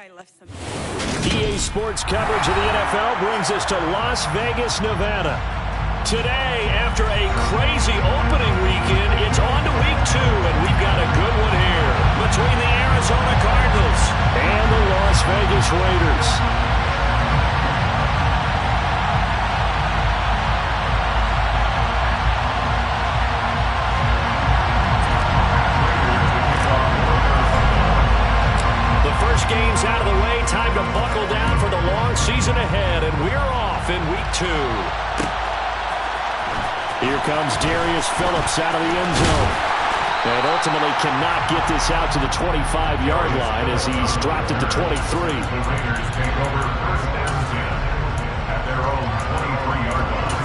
I left some. EA Sports coverage of the NFL brings us to Las Vegas, Nevada. Today, after a crazy opening weekend, it's on to week 2, and we've got a good one here between the Arizona Cardinals and the Las Vegas Raiders. Games out of the way, time to buckle down for the long season ahead, and we're off in week 2. Here comes Darius Phillips out of the end zone, and ultimately cannot get this out to the 25-yard line as he's dropped at the 23. The Raiders take over first down 10 at their own 23-yard line.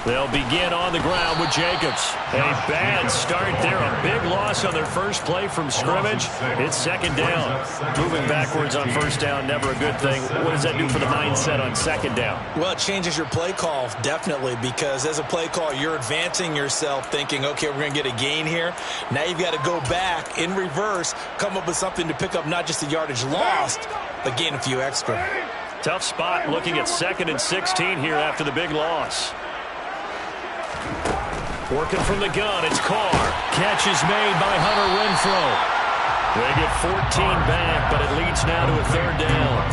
They'll begin on the ground with Jacobs. A bad start there. A big loss on their first play from scrimmage. It's second down. Moving backwards on first down, never a good thing. What does that do for the mindset on second down? Well, it changes your play call, definitely, because as a play call, you're advancing yourself thinking, okay, we're going to get a gain here. Now you've got to go back in reverse, come up with something to pick up not just the yardage lost, but gain a few extra. Tough spot looking at 2nd and 16 here after the big loss. Working from the gun, it's Carr. Catch is made by Hunter Renfrow. They get 14 back, but it leads now to a 3rd down.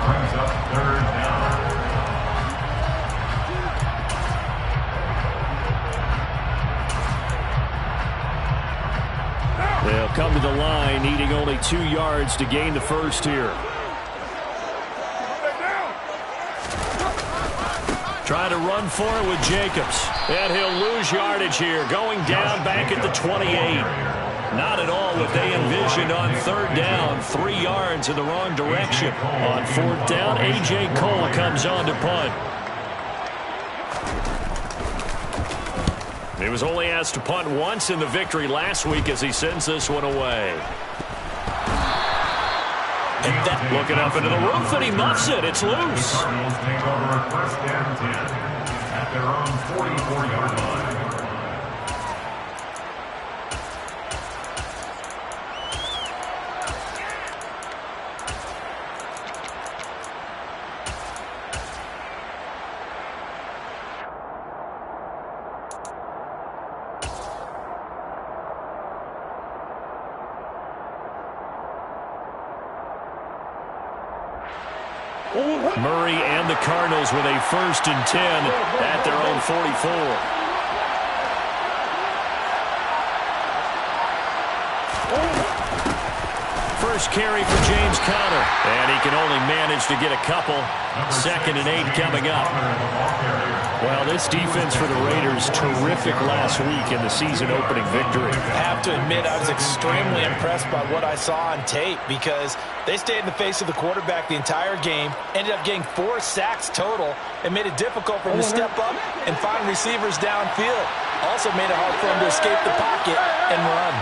Brings up 3rd down. They'll come to the line, needing only 2 yards to gain the first here. Trying to run for it with Jacobs. And he'll lose yardage here, going down back at the 28. Not at all what they envisioned on 3rd down. 3 yards in the wrong direction. On 4th down, A.J. Cole comes on to punt. He was only asked to punt once in the victory last week as he sends this one away. And that looking up into the roof, and he muffs it. It's loose. Cardinals take over first down 10 at their own 44-yard line. Murray and the Cardinals with a 1st and 10 at their own 44. First carry for James Conner, and he can only manage to get a couple. 2nd and 8 coming up. Well, this defense for the Raiders, terrific last week in the season-opening victory. I have to admit, I was extremely impressed by what I saw on tape because they stayed in the face of the quarterback the entire game, ended up getting 4 sacks total, and made it difficult for him to step up and find receivers downfield. Also made it hard for him to escape the pocket and run.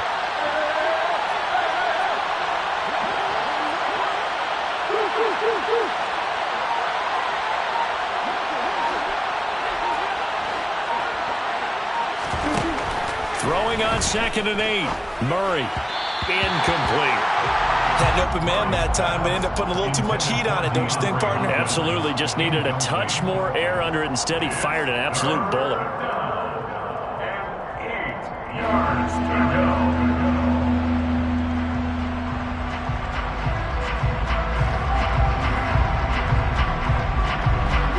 Throwing on 2nd and 8. Murray, incomplete. Had an open man that time, but ended up putting a little too much heat on it, don't you think, partner? Absolutely. Just needed a touch more air under it. Instead, he fired an absolute bullet. 8 yards to go.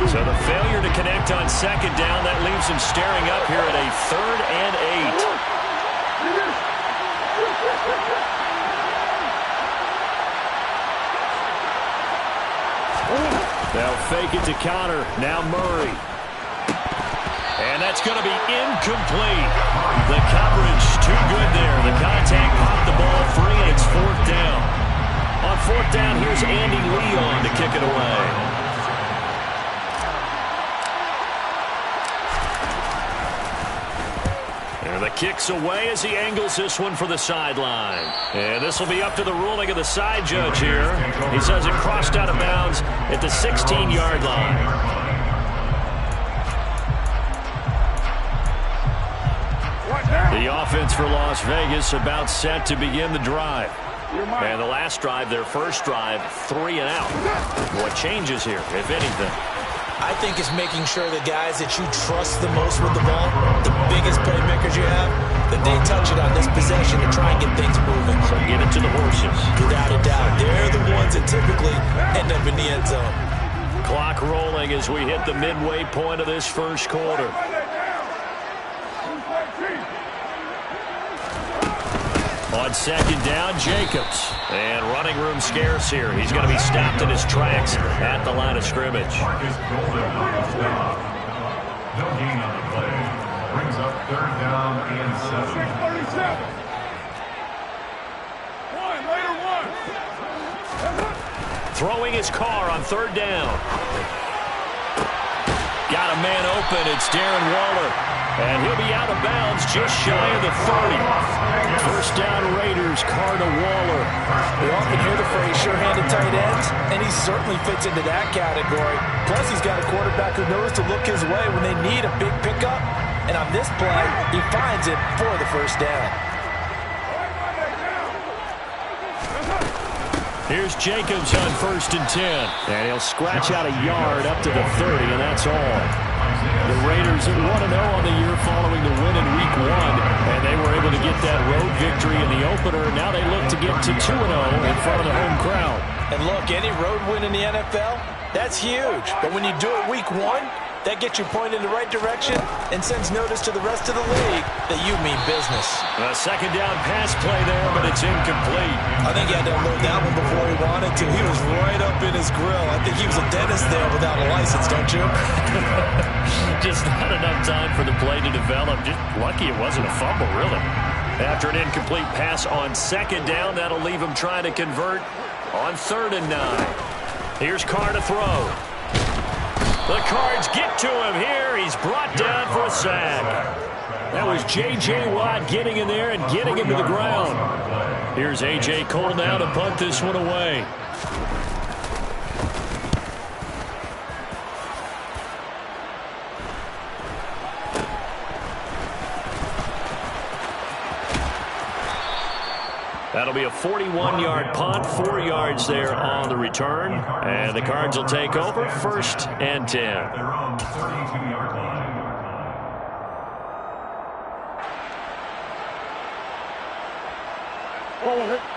So the failure to connect on 2nd down, that leaves him staring up here at a 3rd and 8. They'll fake it to Conner. Now Murray. And that's going to be incomplete. The coverage too good there. The contact popped the ball free, and it's 4th down. On 4th down, here's Andy Leon to kick it away. kicks away as he angles this one for the sideline. And this will be up to the ruling of the side judge here. He says it crossed out of bounds at the 16-yard line. The offense for Las Vegas about set to begin the drive. And the last drive, their first drive, 3 and out. What changes here, if anything? I think it's making sure the guys that you trust the most with the ball, the biggest playmakers you have, that they touch it on this possession to try and get things moving. So give it to the horses. Without a doubt. They're the ones that typically end up in the end zone. Clock rolling as we hit the midway point of this first quarter. On second down, Jacobs. And running room scarce here. He's going to be stopped in his tracks at the line of scrimmage. No gain on the play. Brings up 3rd down and 7. Throwing his car on 3rd down. Got a man open. It's Darren Waller. And he'll be out of bounds just shy of the 30. First down Raiders, car to Waller. We often hear the phrase sure-handed tight ends, and he certainly fits into that category. Plus, he's got a quarterback who knows to look his way when they need a big pickup. And on this play, he finds it for the first down. Here's Jacobs on 1st and 10. And he'll scratch out a yard up to the 30, and that's all. The Raiders 1-0 on the year following the win in Week 1, and they were able to get that road victory in the opener. Now they look to get to 2-0 in front of the home crowd. And look, any road win in the NFL, that's huge. But when you do it Week 1, that gets you pointed in the right direction and sends notice to the rest of the league that you mean business. A second down pass play there, but it's incomplete. I think he had to unload that one before he wanted to. He was right up in his grill. I think he was a dentist there without a license, don't you? Just not enough time for the play to develop. Just lucky it wasn't a fumble, really. After an incomplete pass on second down, that'll leave him trying to convert on 3rd and 9. Here's Carr to throw. The Cards get to him here. He's brought down for a sack. That was J.J. Watt getting in there and getting him to the ground. Here's A.J. Cole now to punt this one away. That'll be a 41-yard punt, 4 yards there on the return. And the Cards will take over 1st and 10. Their own 32-yard line.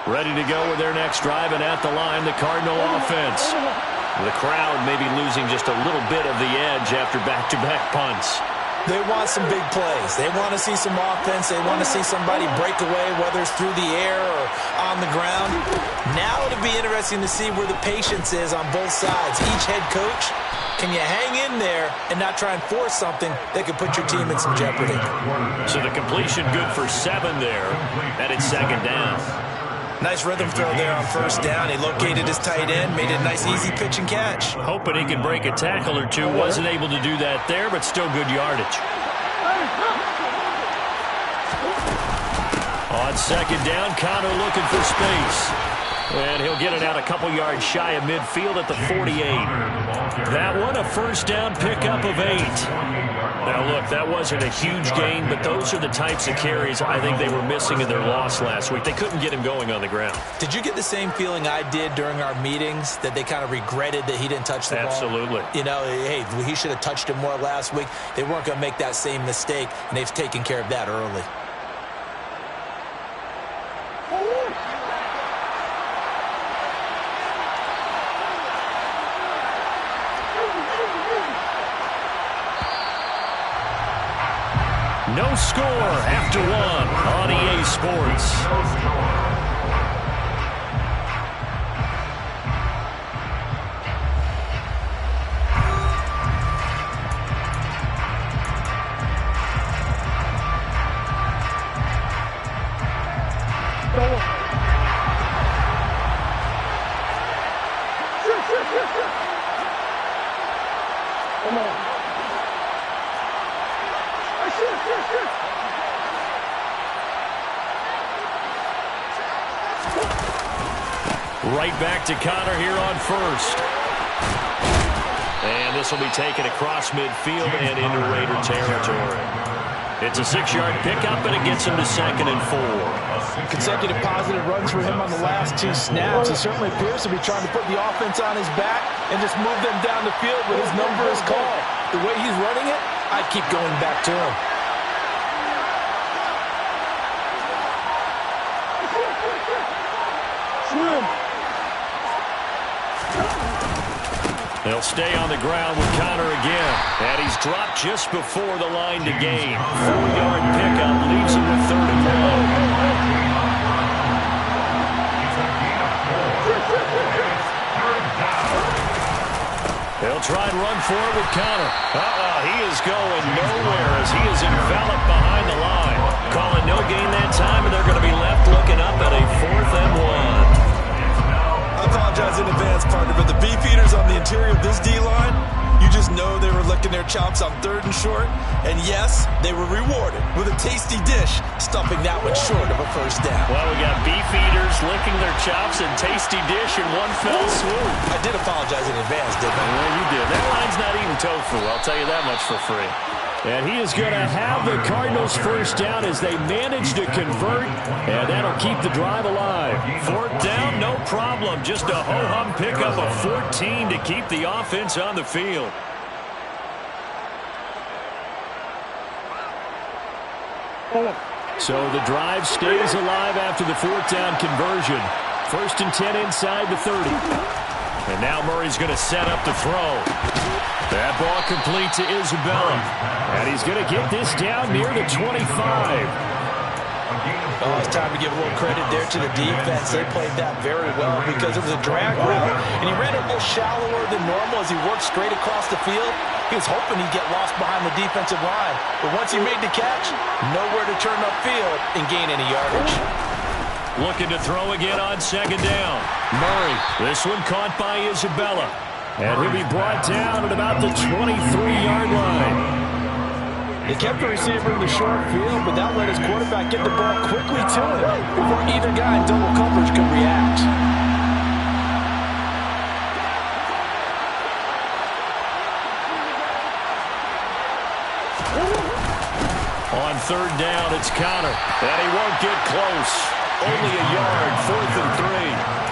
Ready to go with their next drive, and at the line, the Cardinal offense. The crowd maybe losing just a little bit of the edge after back-to-back punts. They want some big plays. They want to see some offense. They want to see somebody break away, whether it's through the air or on the ground. Now it'll be interesting to see where the patience is on both sides. Each head coach, can you hang in there and not try and force something that could put your team in some jeopardy? So the completion good for 7 there, and it's 2nd down. Nice rhythm throw there on 1st down. He located his tight end, made it a nice easy pitch and catch. Hoping he could break a tackle or two. Wasn't able to do that there, but still good yardage. On 2nd down, Connor looking for space. And he'll get it out a couple yards shy of midfield at the 48. That one, a 1st down pickup of 8. Now, look, that wasn't a huge gain, but those are the types of carries I think they were missing in their loss last week. They couldn't get him going on the ground. Did you get the same feeling I did during our meetings, that they kind of regretted that he didn't touch the ball? Absolutely. You know, hey, he should have touched it more last week. They weren't going to make that same mistake, and they've taken care of that early. No score after 1 on EA Sports. Right back to Connor here on first. And this will be taken across midfield and into Raider territory. It's a 6-yard pickup, and it gets him to 2nd and 4. Consecutive positive runs for him on the last 2 snaps. He certainly appears to be trying to put the offense on his back and just move them down the field, but his number is called. The way he's running it, I keep going back to him. They'll stay on the ground with Connor again. And he's dropped just before the line to gain. 4-yard pickup leaves him with 3rd and 1. They'll try and run for it with Connor. He is going nowhere as he is enveloped behind the line. Calling no gain that time, and they're going to be left looking up at a 4th and 1. I apologize in advance, partner, but the beefeaters on the interior of this D-line, you just know they were licking their chops on 3rd and short. And yes, they were rewarded with a tasty dish, stuffing that one short of a 1st down. Well, we got beefeaters licking their chops and tasty dish in one fell swoop. I did apologize in advance, didn't I? Well, you did. That line's not eating tofu, I'll tell you that much for free. And he is going to have the Cardinals 1st down as they manage to convert, and that'll keep the drive alive. 4th down, no problem. Just a ho-hum pickup of 14 to keep the offense on the field. So the drive stays alive after the 4th down conversion. 1st and 10 inside the 30. And now Murray's going to set up the throw. That ball complete to Isabella. And he's going to get this down near the 25. Oh, it's time to give a little credit there to the defense. They played that very well because it was a drag route, and he ran a little shallower than normal as he worked straight across the field. He was hoping he'd get lost behind the defensive line. But once he made the catch, nowhere to turn upfield and gain any yardage. Looking to throw again on 2nd down. Murray, this one caught by Isabella. And he'll be brought down at about the 23-yard line. They kept the receiver in the short field, but that let his quarterback get the ball quickly to him before either guy in double coverage could react. On 3rd down, it's Connor. And he won't get close. Only a yard, 4th and 3.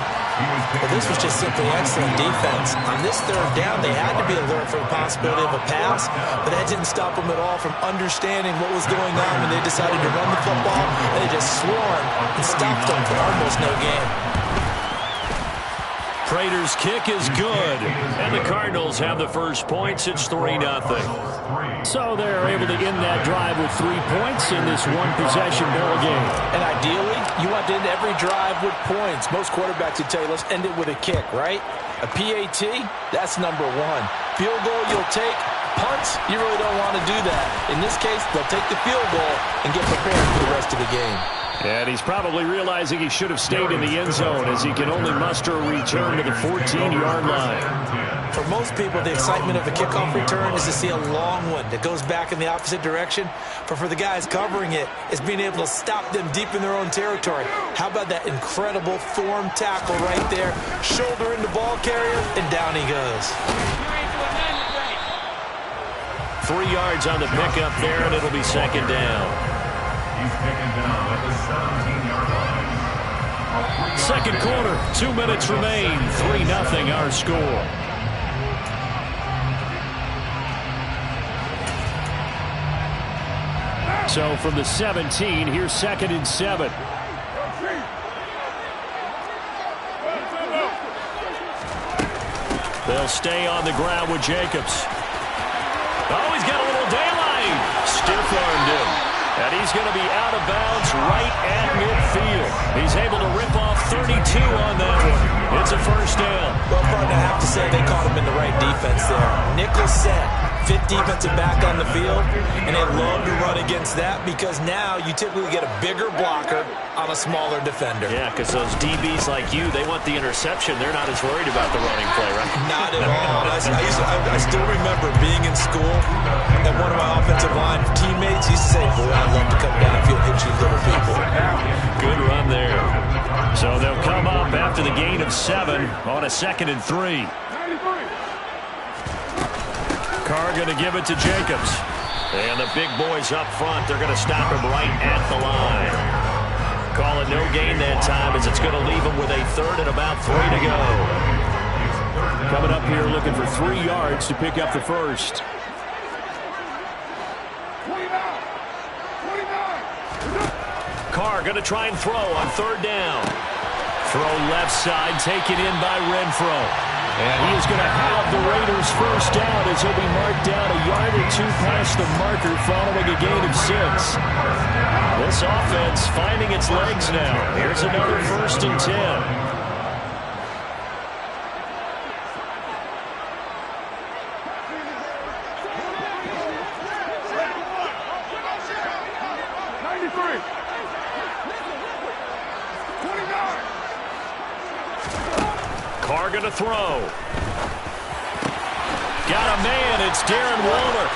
Well, this was just simply excellent defense. On this 3rd down, they had to be alert for the possibility of a pass, but that didn't stop them at all from understanding what was going on when they decided to run the football, and they just swarmed and stopped them for almost no gain. Prater's kick is good, and the Cardinals have the first points. It's 3-0. So they're able to end that drive with 3 points in this one-possession ball game. And ideally, you want to end every drive with points. Most quarterbacks would tell you, let's end it with a kick, right? A PAT, that's number 1. Field goal you'll take. Punts, you really don't want to do that. In this case, they'll take the field goal and get prepared for the rest of the game. And he's probably realizing he should have stayed in the end zone as he can only muster a return to the 14-yard line. For most people, the excitement of a kickoff return is to see a long one that goes back in the opposite direction. But for the guys covering it, it's being able to stop them deep in their own territory. How about that incredible form tackle right there? Shoulder into ball carrier, and down he goes. 3 yards on the pickup there, and it'll be 2nd down. He's taken down at the 17-yard line. 2nd quarter, 2 minutes remain. 3-0 our score. So from the 17, here's 2nd and 7. They'll stay on the ground with Jacobs. Oh, he's got a little daylight. Stiff-armed him. And he's going to be out of bounds right at midfield. He's able to rip off 32 on that one. It's a 1st down. Well, partner, I have to say they caught him running the right defense there. Nickel set, fifth defensive back on the field, and they love to run against that because now you typically get a bigger blocker on a smaller defender. Yeah, because those DBs like you, they want the interception. They're not as worried about the running play, right? Not at all. I still remember being in school, and one of my offensive line teammates used to say, boy, I'd love to come downfield and hit you little people. Good run there. So they'll come up after the gain of 7 on a 2nd and 3. Carr going to give it to Jacobs. And the big boys up front, they're going to stop him right at the line. Call it no gain that time as it's going to leave him with a 3rd and about 3 to go. Coming up here looking for 3 yards to pick up the first. Carr going to try and throw on 3rd down. Throw left side taken in by Renfro. And he is going to have the Raiders first down as he'll be marked down a yard or 2 past the marker following a gain of 6. This offense finding its legs now. Here's another 1st and 10. Carr going to throw. Got a man. It's Darren Waller.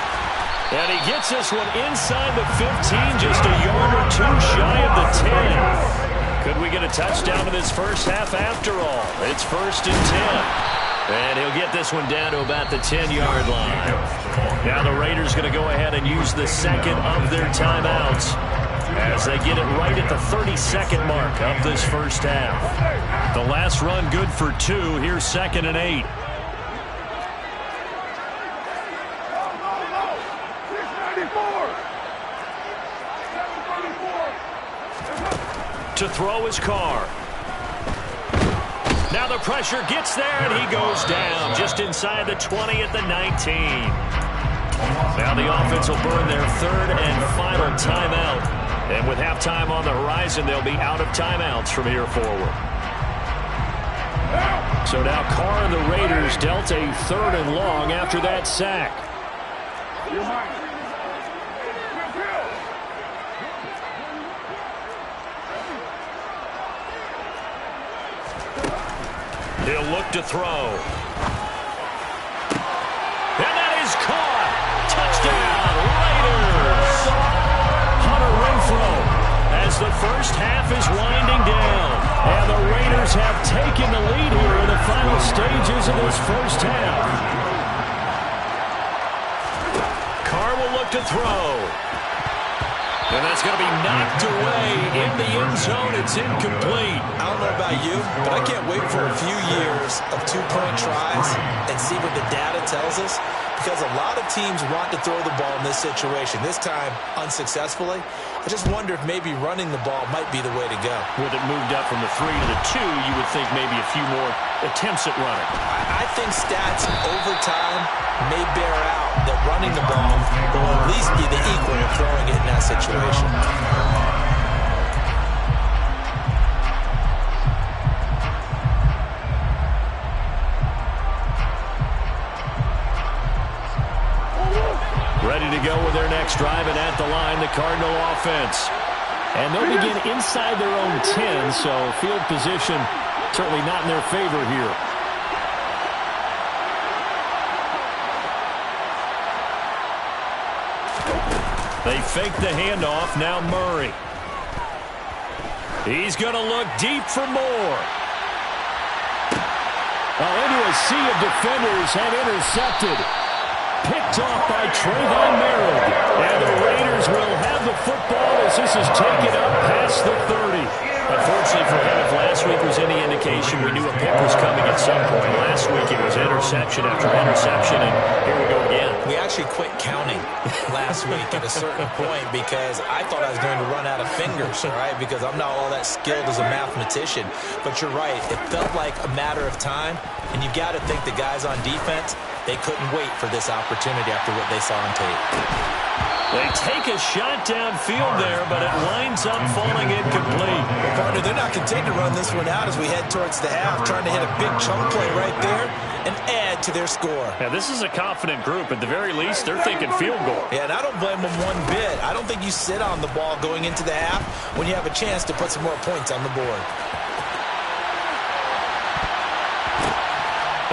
And he gets this one inside the 15, just a yard or 2 shy of the 10. Could we get a touchdown in this first half after all? It's 1st and 10. And he'll get this one down to about the 10-yard line. Now the Raiders going to go ahead and use the 2nd of their timeouts as they get it right at the 32nd mark of this first half. The last run good for 2. Here's 2nd and 8. To throw his Carr. Now the pressure gets there, and he goes down just inside the 20 at the 19. Now the offense will burn their 3rd and final timeout. And with halftime on the horizon, they'll be out of timeouts from here forward. So now Carr and the Raiders dealt a 3rd and long after that sack. He'll look to throw. And that is caught. Touchdown, Raiders. Hunter Renfro as the first half is winding down. And the Raiders have taken the lead here in the final stages of this first half. Carr will look to throw. And that's going to be knocked away in the end zone. It's incomplete. I don't know about you, but I can't wait for a few years of 2-point tries and see what the data tells us, because a lot of teams want to throw the ball in this situation, this time unsuccessfully. I just wonder if maybe running the ball might be the way to go. With it moved up from the 3 to the 2, you would think maybe a few more attempts at running. I think stats over time may bear out that running the ball will at least be the equal of throwing it in that situation. Ready to go with their next drive, and at the line, the Cardinal offense. And they'll begin inside their own 10, so field position certainly not in their favor here. They fake the handoff. Now Murray. He's going to look deep for more. Into a sea of defenders have intercepted. Picked off by Trayvon Merritt. And the Raiders will have the football as this is taken up past the 30. Unfortunately for him, if last week was any indication, we knew a pick was coming at some point. Last week it was interception after interception, and here we go again. We actually quit counting last week at a certain point because I thought I was going to run out of fingers, all right, because I'm not all that skilled as a mathematician. But you're right. It felt like a matter of time, and you've got to think the guys on defense, they couldn't wait for this opportunity after what they saw on tape. They take a shot downfield there, but it winds up falling incomplete. Well, partner, they're not content to run this one out as we head towards the half, trying to hit a big chunk play right there and add to their score. Yeah, this is a confident group. At the very least, they're thinking field goal. Yeah, and I don't blame them one bit. I don't think you sit on the ball going into the half when you have a chance to put some more points on the board.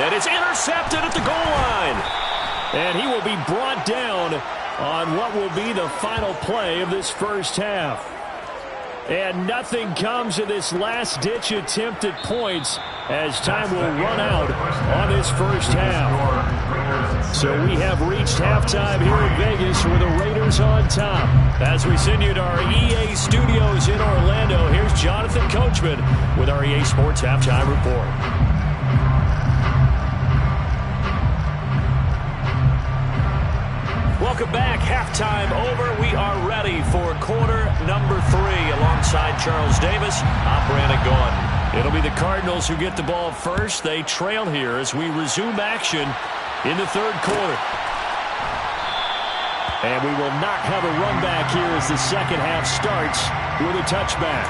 And it's intercepted at the goal line. And he will be brought down on what will be the final play of this first half. And nothing comes of this last-ditch attempt at points as time will run out on this first half. So we have reached halftime here in Vegas with the Raiders on top. As we send you to our EA studios in Orlando, here's Jonathan Coachman with our EA Sports Halftime Report. Welcome back. Halftime over. We are ready for quarter number 3. Alongside Charles Davis, I'm Brandon Gaudin. It'll be the Cardinals who get the ball first. They trail here as we resume action in the third quarter. And we will not have a run back here as the second half starts with a touchback.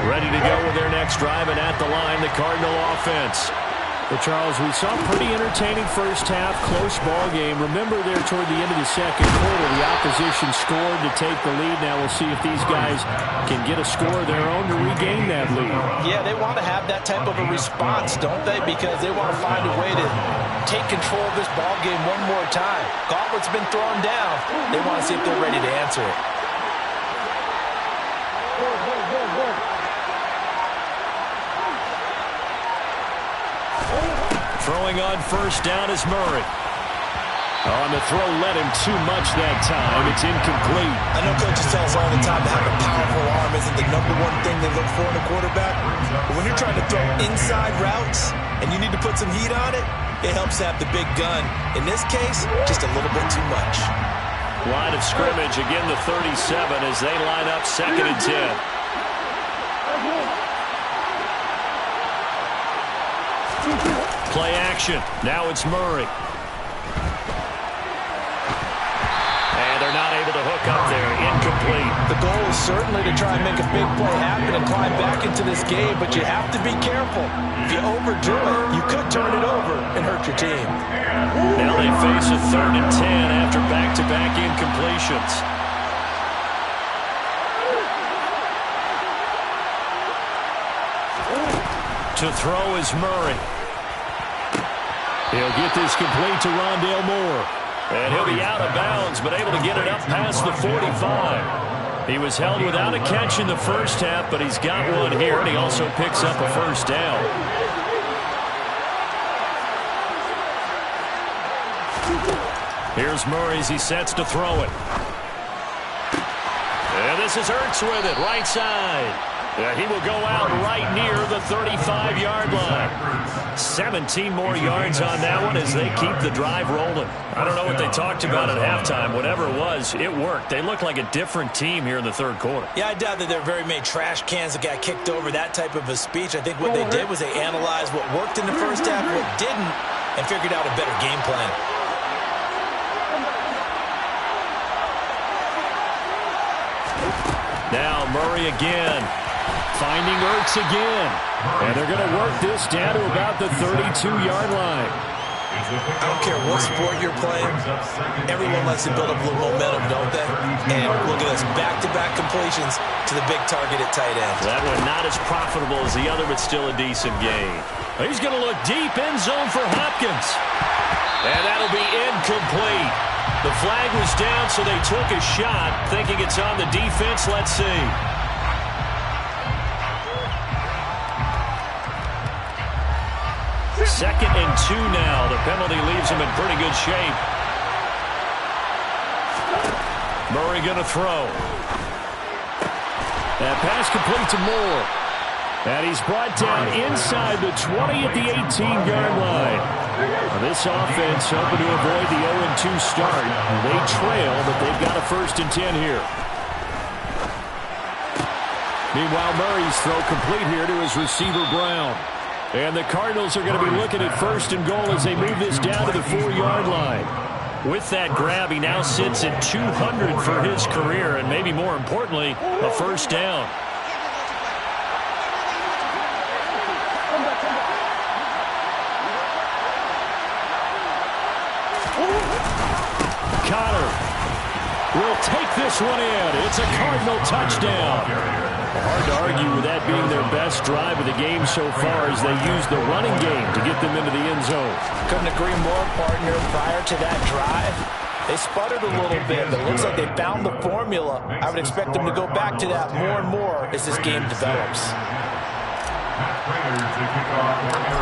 Ready to go with their next drive, and at the line, the Cardinal offense. Well, Charles, we saw a pretty entertaining first half, close ball game. Remember there toward the end of the second quarter, the opposition scored to take the lead. Now we'll see if these guys can get a score of their own to regain that lead. Yeah, they want to have that type of a response, don't they? Because they want to find a way to take control of this ball game one more time. Gauntlet's been thrown down. They want to see if they're ready to answer it. Throwing on first down is Murray. On the throw, led him too much that time. It's incomplete. I know coaches tell us all the time to have a powerful arm isn't the number one thing they look for in a quarterback. But when you're trying to throw inside routes and you need to put some heat on it, it helps have the big gun. In this case, just a little bit too much. Line of scrimmage, again the 37 as they line up 2nd and 10. Play action. Now it's Murray. And they're not able to hook up there. Incomplete. The goal is certainly to try and make a big play happen and climb back into this game, but you have to be careful. If you overdo it, you could turn it over and hurt your team. Now they face a 3rd and 10 after back-to-back incompletions. To throw is Murray. He'll get this complete to Rondale Moore. And he'll be out of bounds, but able to get it up past the 45. He was held without a catch in the first half, but he's got one here, and he also picks up a first down. Here's Murray as he sets to throw it. And this is Ertz with it, right side. He will go out right near the 35-yard line. 17 more yards on that one as they keep the drive rolling. I don't know what they talked about at halftime. Whatever it was, it worked. They look like a different team here in the third quarter. Yeah, I doubt that there are very many trash cans that got kicked over, that type of a speech. I think what they did was they analyzed what worked in the first half, what didn't, and figured out a better game plan. Now Murray again. Finding Ertz again. And they're going to work this down to about the 32-yard line. I don't care what sport you're playing. Everyone likes to build up a little momentum, don't they? And look at this, back-to-back completions to the big target at tight end. That one not as profitable as the other, but still a decent gain. He's going to look deep end zone for Hopkins. And that'll be incomplete. The flag was down, so they took a shot, thinking it's on the defense. Let's see. 2nd and 2 now. The penalty leaves him in pretty good shape. Murray going to throw. That pass complete to Moore. And he's brought down inside the 20 at the 18-yard line. This offense hoping to avoid the 0-2 start. They trail, but they've got a 1st and 10 here. Meanwhile, Murray's throw complete here to his receiver, Brown. And the Cardinals are going to be looking at first and goal as they move this down to the 4-yard line. With that grab, he now sits at 200 for his career, and maybe more importantly, a first down. Connor will take this one in. It's a Cardinal touchdown. Hard to argue with that being their best drive of the game so far as they use the running game to get them into the end zone. Couldn't agree more, partner. Prior to that drive, they sputtered a little bit, but it looks like they found the formula. I would expect them to go back to that more and more as this game develops.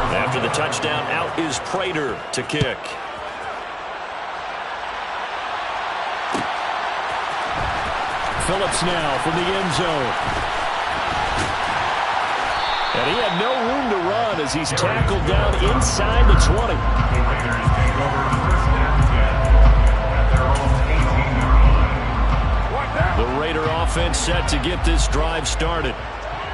After the touchdown, out is Prater to kick. Phillips now from the end zone. And he had no room to run as he's tackled down inside the 20. The Raider offense set to get this drive started.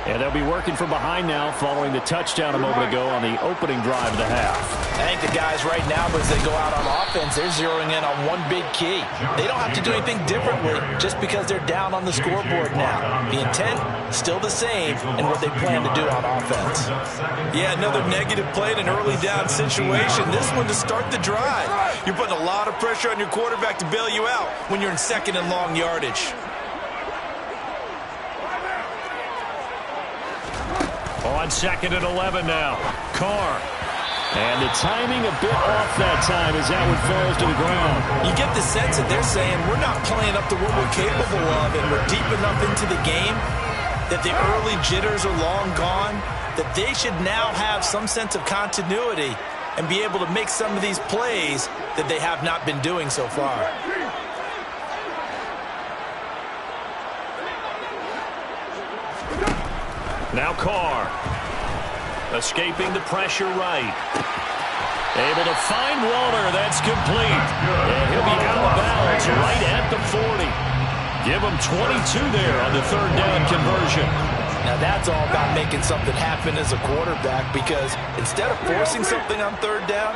And they'll be working from behind now following the touchdown a moment ago on the opening drive of the half. I think the guys right now, as they go out on offense, they're zeroing in on one big key. They don't have to do anything differently just because they're down on the scoreboard now. The intent, still the same, and what they plan to do on offense. Yeah, another negative play in an early down situation. This one to start the drive. You're putting a lot of pressure on your quarterback to bail you out when you're in second and long yardage. On second and 11 now. Carr. And the timing a bit off that time as that one falls to the ground. You get the sense that they're saying we're not playing up to what we're capable of, and we're deep enough into the game that the early jitters are long gone, that they should now have some sense of continuity and be able to make some of these plays that they have not been doing so far. Now Carr. Escaping the pressure right. Able to find Waller. That's complete. And he'll be out of bounds right at the 40. Give him 22 there on the third down conversion. Now that's all about making something happen as a quarterback, because instead of forcing something on third down,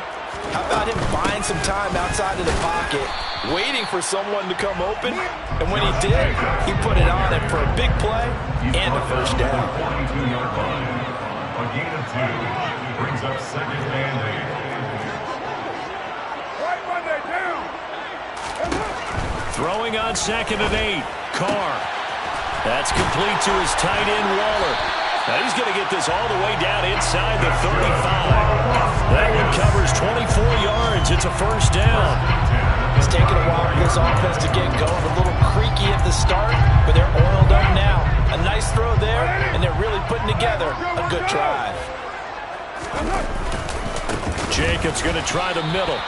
how about him buying some time outside of the pocket, waiting for someone to come open, and when he did, he put it on him for a big play and a first down. A gain of 2 brings up second and 8. Throwing on second and 8. Carr. That's complete to his tight end, Waller. Now he's going to get this all the way down inside the 35. That one covers 24 yards. It's a first down. It's taken a while for this offense to get going. A little creaky at the start, but they're oiled up now. A nice throw there, and they're really putting together a good drive. Jacobs going to try the middle.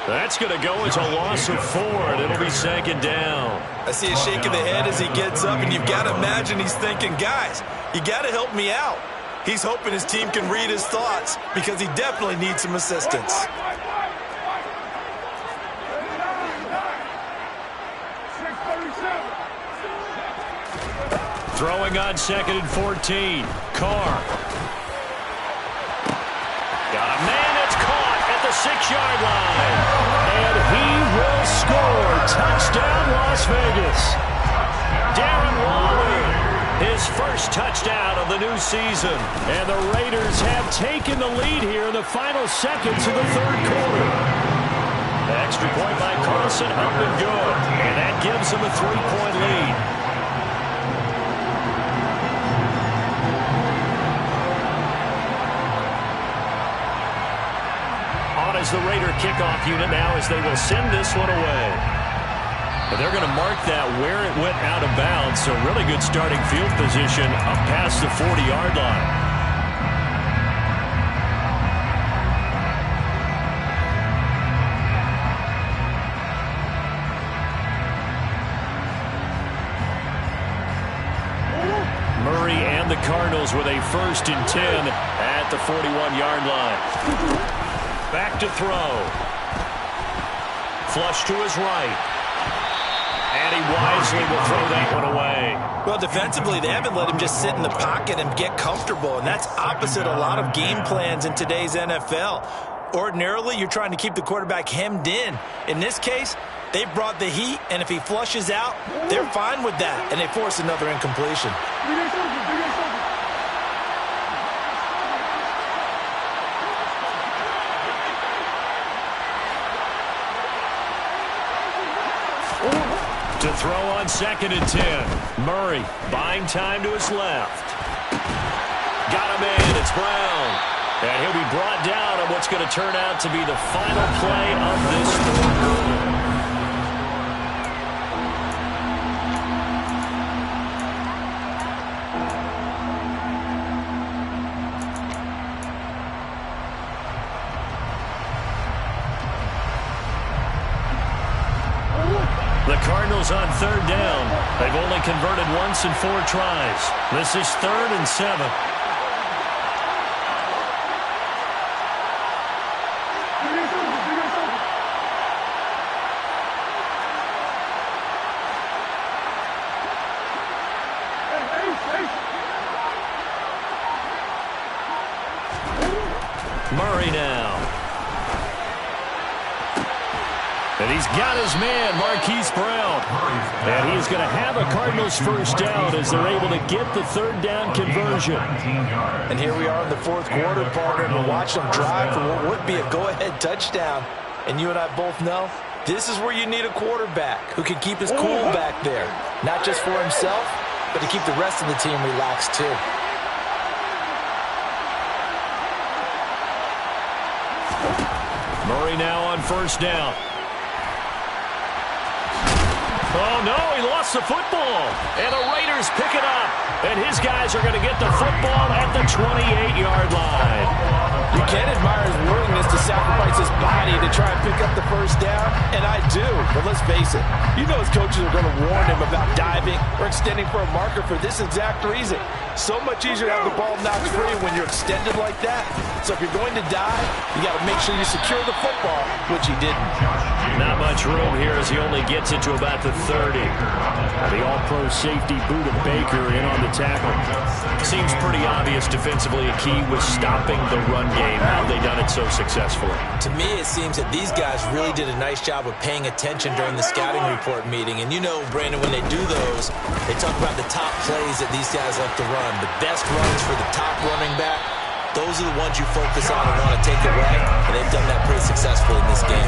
That's going to go as a loss of 4, and it'll be second down. I see a shake of the head as he gets up, and you've got to imagine he's thinking, guys, you got to help me out. He's hoping his team can read his thoughts because he definitely needs some assistance. Throwing on second and 14. Carr. Got a man that's caught at the 6-yard line. And he will score. Touchdown, Las Vegas. Darren Waller, his first touchdown of the new season. And the Raiders have taken the lead here in the final seconds of the third quarter. Extra point by Carlson, up and good. And that gives them a 3-point lead. As the Raider kickoff unit now, as they will send this one away. But they're going to mark that where it went out of bounds, so really good starting field position up past the 40-yard line. Murray and the Cardinals with a 1st and 10 at the 41-yard line. Back to throw. Flush to his right. And And he wisely will throw that one away. Well, defensively, they haven't let him just sit in the pocket and get comfortable, and that's opposite a lot of game plans in today's NFL. Ordinarily, you're trying to keep the quarterback hemmed in. In this case, they brought the heat, and if he flushes out, they're fine with that, and they force another incompletion. To throw on 2nd and 10. Murray buying time to his left. Got him in. It's Brown. And he'll be brought down on what's going to turn out to be the final play of this quarter. The Cardinals on 3rd down. They've only converted once in 4 tries. This is 3rd and 7. Murray now. And he's got his man, Marquise Brown. And he is going to have a Cardinals first down as they're able to get the 3rd down conversion. And here we are in the 4th quarter, partner, and we're watching them drive for what would be a go-ahead touchdown. And you and I both know this is where you need a quarterback who can keep his cool back there. Not just for himself, but to keep the rest of the team relaxed too. Murray now on 1st down. Oh, no, he lost the football. And the Raiders pick it up. And his guys are going to get the football at the 28-yard line. You can't admire his willingness to sacrifice his body to try and pick up the first down, and I do. But let's face it, you know his coaches are going to warn him about diving or extending for a marker for this exact reason. So much easier to have the ball knocked free when you're extended like that. So if you're going to dive, you got to make sure you secure the football, which he didn't. Not much room here as he only gets it to about the 30. The all-pro safety Buda Baker in on the tackle. Seems pretty obvious defensively a key was stopping the run game. How have they done it so successfully? To me, it seems that these guys really did a nice job of paying attention during the scouting report meeting. And you know, Brandon, when they do those, they talk about the top plays that these guys like to run. The best runs for the top running back. Those are the ones you focus on and want to take away, and they've done that pretty successfully in this game.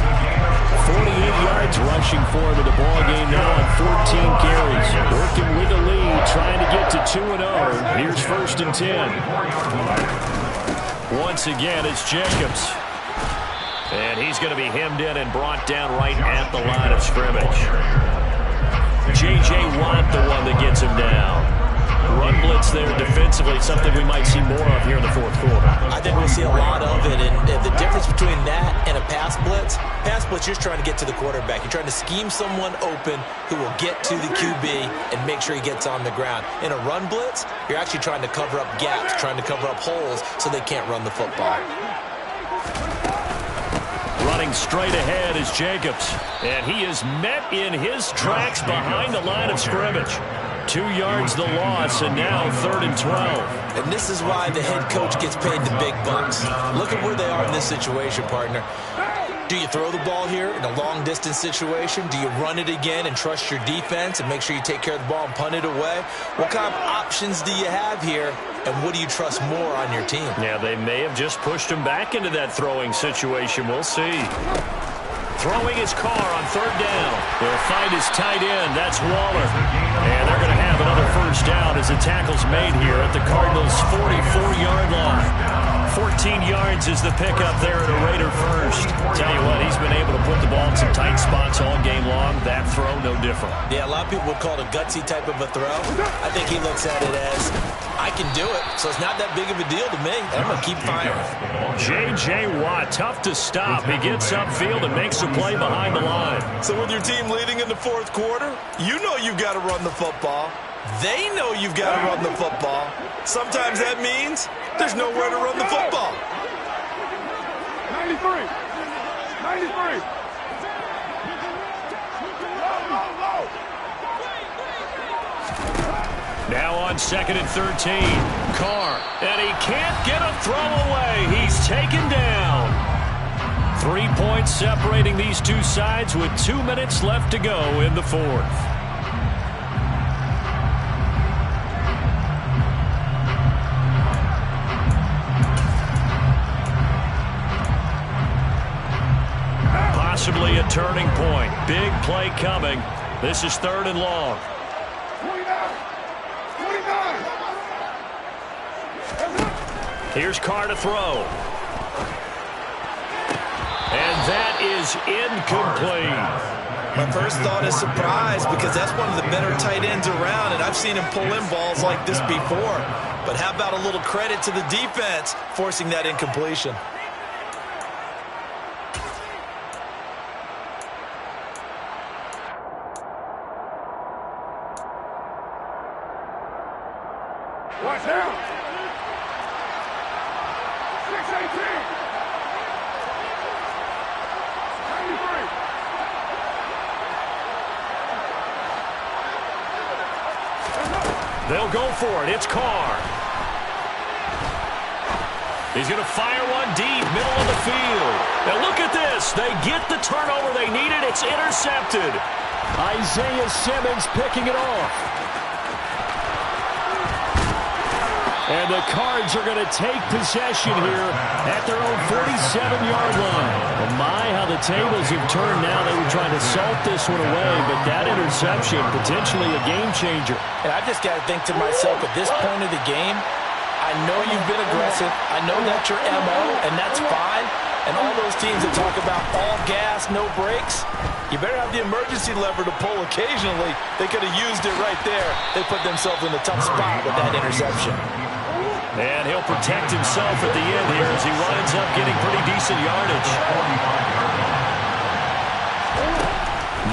48 yards rushing for him in the ball game now on 14 carries. Working with the lead, trying to get to 2-0. Here's 1st and 10. Once again, it's Jacobs. And he's going to be hemmed in and brought down right at the line of scrimmage. J.J. Watt, the one that gets him down. Run blitz there defensively, something we might see more of here in the 4th quarter. I think we'll see a lot of it, and the difference between that and a pass blitz, you're just trying to get to the quarterback. You're trying to scheme someone open who will get to the QB and make sure he gets on the ground. In a run blitz, you're actually trying to cover up gaps, trying to cover up holes so they can't run the football. Running straight ahead is Jacobs, and he is met in his tracks behind the line of scrimmage. 2 yards the loss, and now 3rd and 12. And this is why the head coach gets paid the big bucks. Look at where they are in this situation, partner. Do you throw the ball here in a long-distance situation? Do you run it again and trust your defense and make sure you take care of the ball and punt it away? What kind of options do you have here, and what do you trust more on your team? Yeah, they may have just pushed him back into that throwing situation. We'll see. Throwing his car on 3rd down. They'll find his tight end. That's Waller. And they're going to have another first down as the tackle's made here at the Cardinals' 44-yard line. 14 yards is the pickup there at a Raider first. Tell you what, he's been able to put the ball in some tight spots all game long. That throw, no different. Yeah, a lot of people would call it a gutsy type of a throw. I think he looks at it as, I can do it, so it's not that big of a deal to me. I'm going to keep firing. J.J. Watt, tough to stop. He gets upfield and makes a play behind the line. So with your team leading in the 4th quarter, you know you've got to run the football. They know you've got to run the football. Sometimes that means there's nowhere to run the football. 93. 93. on 2nd and 13. Carr, and he can't get a throw away. He's taken down. 3 points separating these two sides with 2 minutes left to go in the fourth. Possibly a turning point. Big play coming. This is 3rd and long. Here's Carr to throw. And that is incomplete. My first thought is surprise because that's one of the better tight ends around, and I've seen him pull in balls like this before. But how about a little credit to the defense forcing that incompletion? Watch out! 618! 93! They'll go for it. It's Carr. He's going to fire one deep, middle of the field. Now look at this. They get the turnover they needed. It's intercepted. Isaiah Simmons picking it off. And the Cards are going to take possession here at their own 47-yard line. Oh my, how the tables have turned now. They were trying to salt this one away, but that interception, potentially a game changer. And I just got to think to myself, at this point of the game, I know you've been aggressive. I know that's your MO, and that's fine. And all those teams that talk about all gas, no brakes, you better have the emergency lever to pull occasionally. They could have used it right there. They put themselves in a tough spot with that interception. And he'll protect himself at the end here as he winds up getting pretty decent yardage.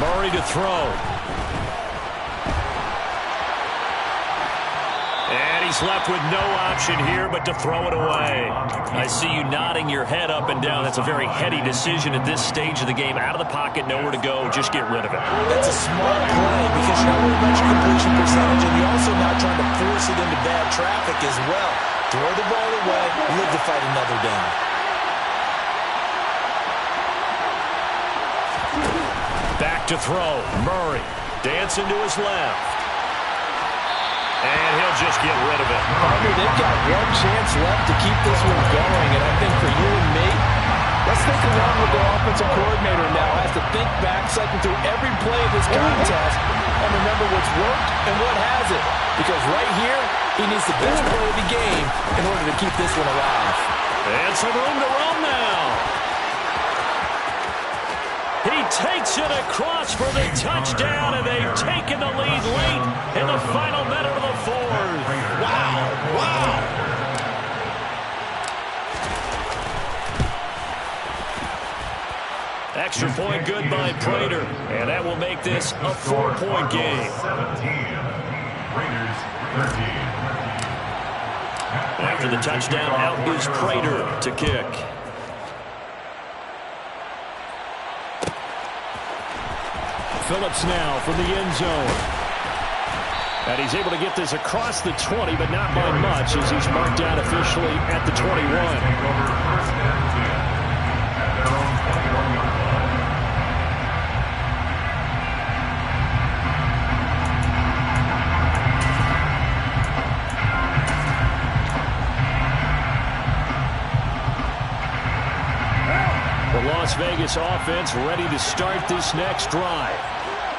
Murray to throw. And he's left with no option here but to throw it away. I see you nodding your head up and down. That's a very heady decision at this stage of the game. Out of the pocket, nowhere to go. Just get rid of it. That's a smart play because you're not worried about your completion percentage, and you're also not trying to force it into bad traffic as well. Throw the ball away, live to fight another down. Back to throw. Murray dancing to his left. And he'll just get rid of it. Partner, they've got one chance left to keep this one going, and I think for you and me, let's think along with the offensive coordinator now. Has to think back, cycle through every play of this contest, and remember what's worked and what hasn't. Because right here, he needs the best play of the game in order to keep this one alive. And some room to run now. He takes it across for the touchdown, and they've taken the lead late in the final minute of the fourth. Wow, wow. Extra point good by Prater, and that will make this a 4-point game. 17. Raiders 13. After the touchdown, out is Prater to kick. Phillips now from the end zone. And he's able to get this across the 20, but not by much as he's marked down officially at the 21. The Las Vegas offense ready to start this next drive.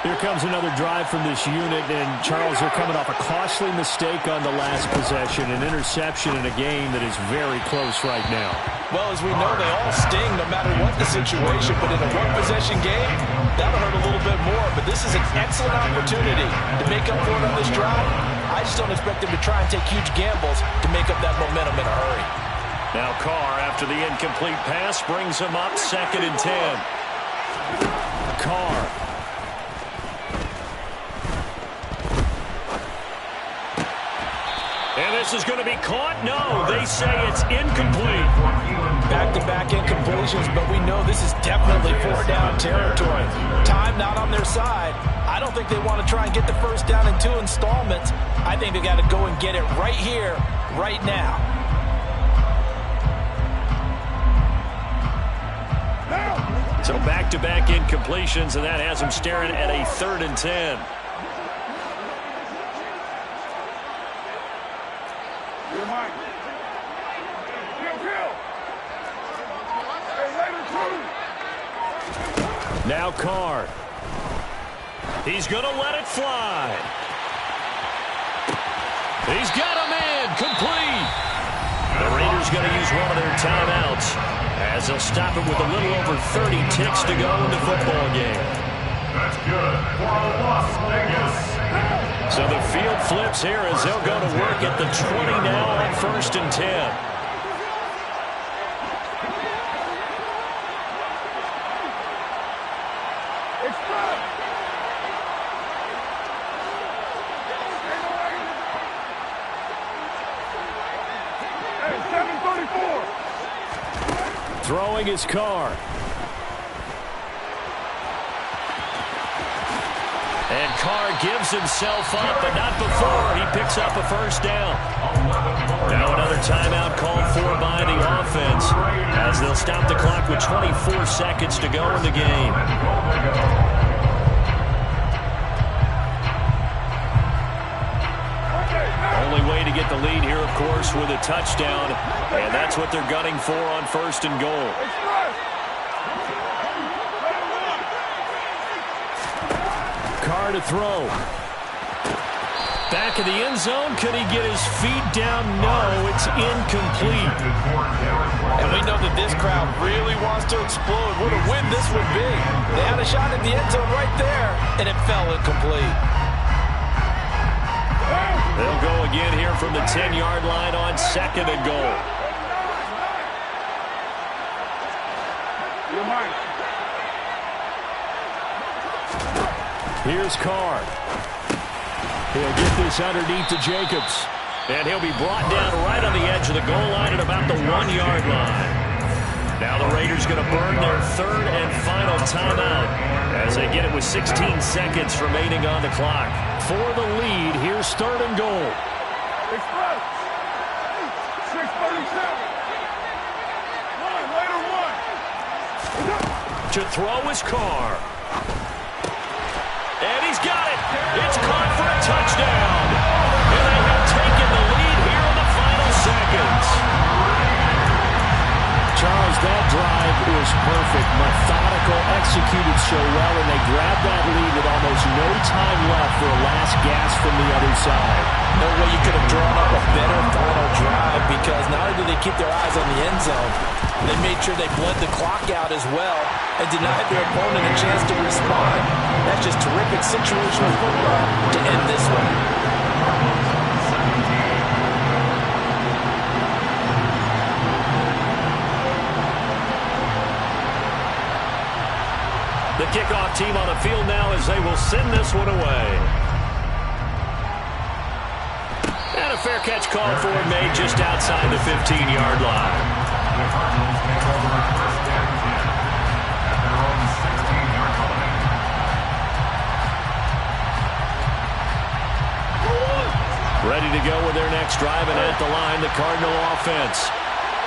Here comes another drive from this unit, and Charles, they're coming off a costly mistake on the last possession, an interception in a game that is very close right now. Well, as we know, they all sting no matter what the situation, but in a one-possession game, that'll hurt a little bit more. But this is an excellent opportunity to make up for it on this drive. I just don't expect them to try and take huge gambles to make up that momentum in a hurry. Now Carr, after the incomplete pass, brings him up 2nd and 10. Carr. And this is going to be caught? No, they say it's incomplete. Back-to-back incompletions, but we know this is definitely 4-down territory. Time not on their side. I don't think they want to try and get the first down in 2 installments. I think they got to go and get it right here, right now. So back-to-back incompletions, and that has them staring at a 3rd and 10. Now Carr. He's going to let it fly. He's got a man complete. The Raiders going to use one of their timeouts as they'll stop it with a little over 30 ticks to go in the football game. That's good for Las Vegas. So the field flips here as they'll go to work at the 20 now on 1st and 10. Throwing his Carr. And Carr gives himself up, but not before he picks up a first down. Now another timeout called for by the offense as they'll stop the clock with 24 seconds to go in the game. Only way to get the lead here, of course, with a touchdown, and that's what they're gunning for on 1st and goal. Carr to throw. Back of the end zone. Could he get his feet down? No, it's incomplete. And we know that this crowd really wants to explode. What a win this would be. They had a shot at the end zone right there, and it fell incomplete. They'll go again here from the 10-yard line on 2nd and goal. Here's Carr. He'll get this underneath to Jacobs. And he'll be brought down right on the edge of the goal line at about the 1-yard line. Now the Raiders going to burn their 3rd and final timeout as they get it with 16 seconds remaining on the clock. For the lead, here's 3rd and goal. Express. 6:37. To throw his Carr. And he's got it. It's caught for a touchdown. And they have taken the lead here in the final seconds. Charles, that drive was perfect. Methodical, executed so well, and they grabbed that lead with almost no time left for a last gasp from the other side. No way you could have drawn up a better final drive, because not only did they keep their eyes on the end zone, they made sure they bled the clock out as well and denied their opponent a chance to respond. That's just terrific situational football to end this one. The kickoff team on the field now as they will send this one away. And a fair catch called for, made just outside the 15-yard line. The Cardinals take over 1st and 10 at their own 16-yard line. Ready to go with their next drive, and at the line, the Cardinal offense.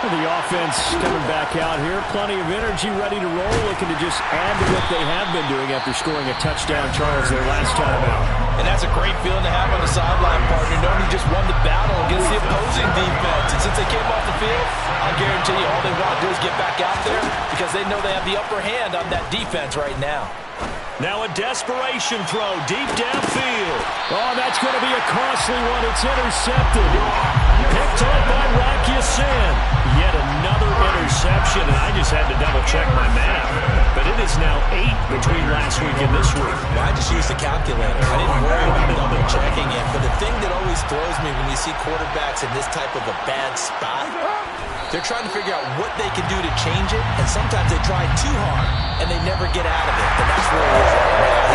The offense coming back out here. Plenty of energy, ready to roll, looking to just add to what they have been doing after scoring a touchdown, Charles, their last time out. And that's a great feeling to have on the sideline, partner, knowing you just won the battle against the opposing defense. And since they came off the field, I'll guarantee you all they want to do is get back out there because they know they have the upper hand on that defense right now. Now a desperation throw deep downfield. Oh, that's going to be a costly one. It's intercepted. Picked up by Rocky Sin. Yet another interception, and I just had to double-check my math. But it is now 8 between last week and this week. Well, I just used the calculator. I didn't worry about double-checking it. But the thing that always throws me when you see quarterbacks in this type of a bad spot, they're trying to figure out what they can do to change it, and sometimes they try too hard, and they never get out of it. And that's where it is right now.